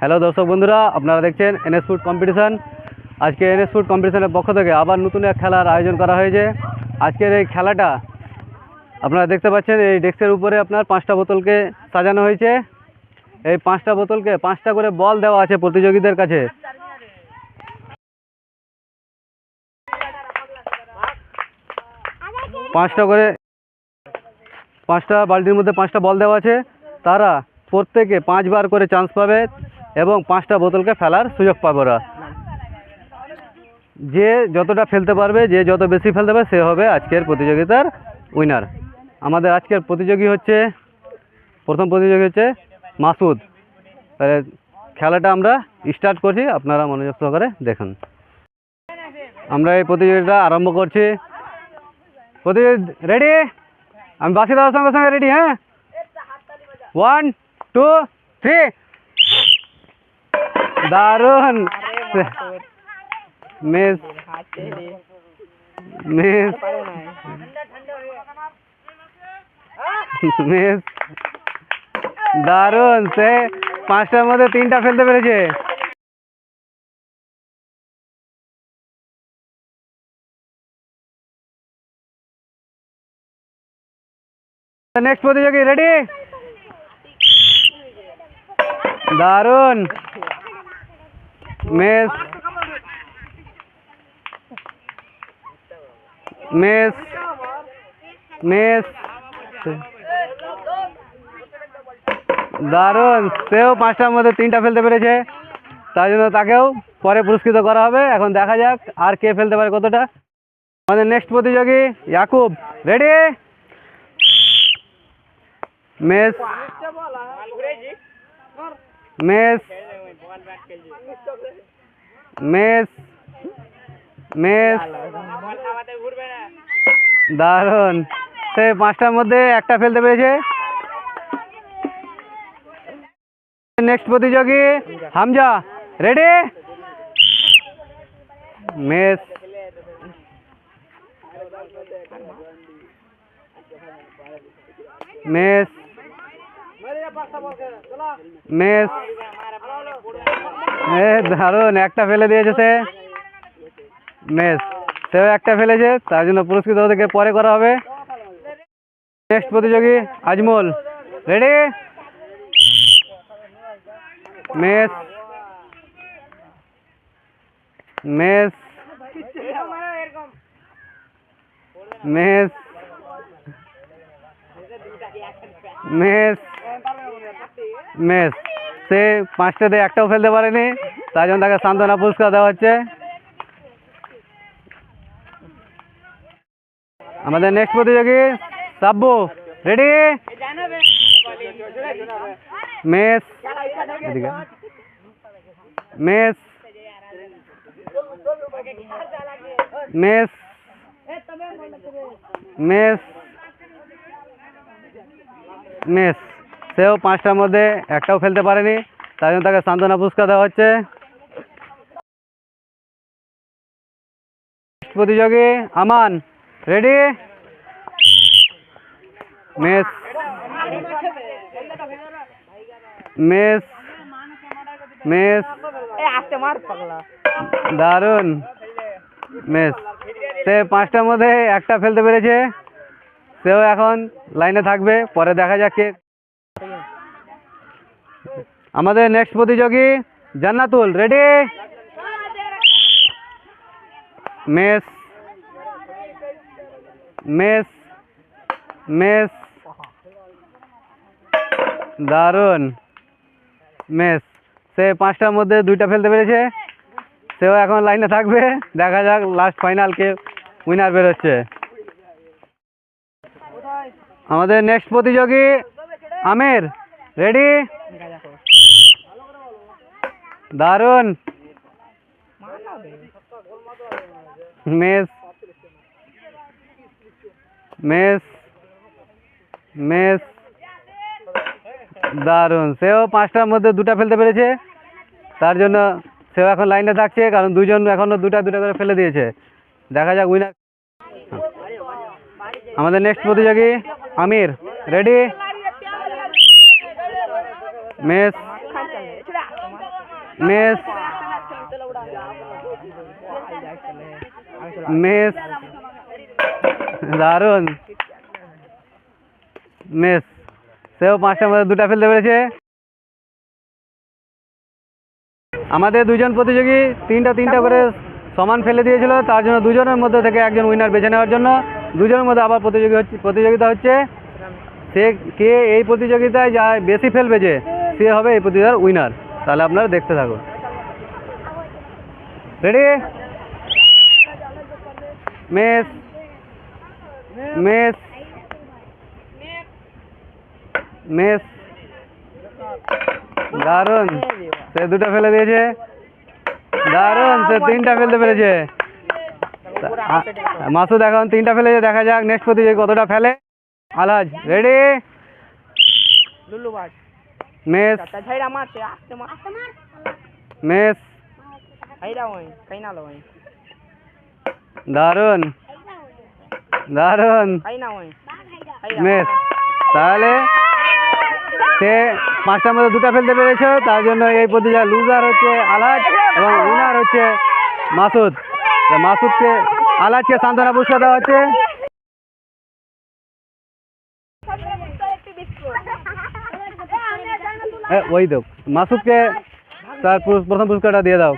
Hello দর্শক বন্ধুরা, আপনারা দেখছেন এনএস ফুড কম্পিটিশন। আজকে এনএস ফুড কম্পিটিশনের পক্ষ থেকে আবার নতুন এক খেলার আয়োজন করা হয়েছে। আজকের এই খেলাটা আপনারা দেখতে পাচ্ছেন, এই ডেস্কের উপরে আপনার 5টা বোতলকে সাজানো হয়েছে। এই 5টা বোতলকে 5টা করে বল দেওয়া আছে প্রতিযোগীদের কাছে। পাঁচটা বালতির মধ্যে 5টা বল দেওয়া আছে। তারা প্রত্যেকে 5 বার করে চান্স পাবে এবং 5টা বোতলকে ফেলার সুযোগ পাবে। ওরা যে যতটা ফেলতে পারবে, যে যত বেশি ফেলতে পারবে, সে হবে আজকের প্রতিযোগিতার উইনার। আমাদের আজকের প্রথম প্রতিযোগী হচ্ছে মাসুদ। খেলাটা আমরা স্টার্ট করছি, আপনারা মনোযোগ সহকারে দেখুন। আমরা এই প্রতিযোগিতা আরম্ভ করছি। প্রতিযোগী রেডি? আমি বাসি দেওয়ার সঙ্গে সঙ্গে রেডি। হ্যাঁ, 1 2 3। দারুণ মিস মিস মিস দারুণ। সে 5টার মধ্যে 3টা ফেলতে পেরেছে। নেক্সট প্রতিযোগী রেডি? দারুণ মিস মিস মিস দারুণ। সেও 5টার মধ্যে 3টা ফেলতে পেরেছে, তার জন্য তাকেও পরে পুরস্কৃত করা হবে। এখন দেখা যাক আর কে ফেলতে পারে কতটা। আমাদের নেক্সট প্রতিযোগী Yakub. Ready? Miss miss miss miss দারুণ। সে 5টার মধ্যে 1টা ফেলতে পেরেছে। নেক্সট প্রতিযোগী Hamza. Ready? Miss miss miss দারুণ, 1টা ফেলে দিয়েছে সে। মিস। সেও 1টা ফেলেছে, তার জন্য পুরস্কৃত থেকে পরে করা হবে। নেক্সট প্রতিযোগী Ajmal. Ready? Miss miss miss miss miss. সে 5টাতে 1টাও ফেলতে পারেনি, তার জন্য তাকে সান্ত্বনা পুরস্কার দেওয়া হচ্ছে। আমাদের নেক্সট প্রতিযোগী Sabbu. Ready? Miss miss miss miss miss. সেও 5টার মধ্যে 1টাও ফেলতে পারেনি, তার জন্য তাকে সান্ত্বনা পুরস্কার দেওয়া হচ্ছে। প্রতিযোগী আমান। রেডি? মিস মিস মিস দারুণ মিস। সে 5টার মধ্যে 1টা ফেলতে পেরেছে। সেও এখন লাইনে থাকবে, পরে দেখা যাক কে। আমাদের নেক্সট প্রতিযোগী জান্নাতুল। রেডি? মিস মিস মিস দারুণ মিস। সে 5টার মধ্যে 2টা ফেলতে পেরেছে। সেও এখন লাইনে থাকবে, দেখা যাক লাস্ট ফাইনাল কে উইনার বেরোচ্ছে। আমাদের নেক্সট প্রতিযোগী আমির। রেডি? দারুণ মিস মিস মিস দারুণ। সেও 5টার মধ্যে 2টা ফেলতে পেরেছে, তার জন্য সেও এখন লাইনে থাকছে, কারণ দুজন এখনো 2টা করে ফেলে দিয়েছে। দেখা যাক উইনার। আমাদের নেক্সট প্রতিযোগী আমির। রেডি? মিস মেস মেস দারুন মেস সেও 5টার মধ্যে 2টা ফেলতে পেরেছে। আমাদের দুজন প্রতিযোগী তিনটা করে সমান ফেলে দিয়েছিল, তার জন্য দুজনের মধ্যে থেকে একজন উইনার বেছে নেওয়ার জন্য দুজনের মধ্যে আবার প্রতিযোগিতা হচ্ছে। সে কে এই প্রতিযোগিতায় যা বেশি ফেলবে সে হবে এই প্রতিযোগিতার উইনার। তাহলে আপনারা দেখতে থাকুন। রেডি? মেস মেস মেস দারুন, সে 2টা ফেলে দিয়েছে। দারুন, সে 3টা ফেলতে পেরেছে। মাসুদ এখন 3টা ফেলেছে, দেখা যাক নেক্সট প্রতিযোগী কতটা ফেলে। আলহাজ রেডি? মেস মেস দারুন দারুন মেস। তাহলে সে 5টার মধ্যে 2টা ফেলতে পেরেছে, তার জন্য এই প্রতিযোগিতার লুজার হচ্ছে আলহাজ এবং উইনার হচ্ছে মাসুদ। মাসুদকে আলহাজকে সান্ত্বনা পুরস্কার দেওয়া হচ্ছে। ওই তো মাসুদকে তার প্রথম পুরস্কারটা দিয়ে দাও।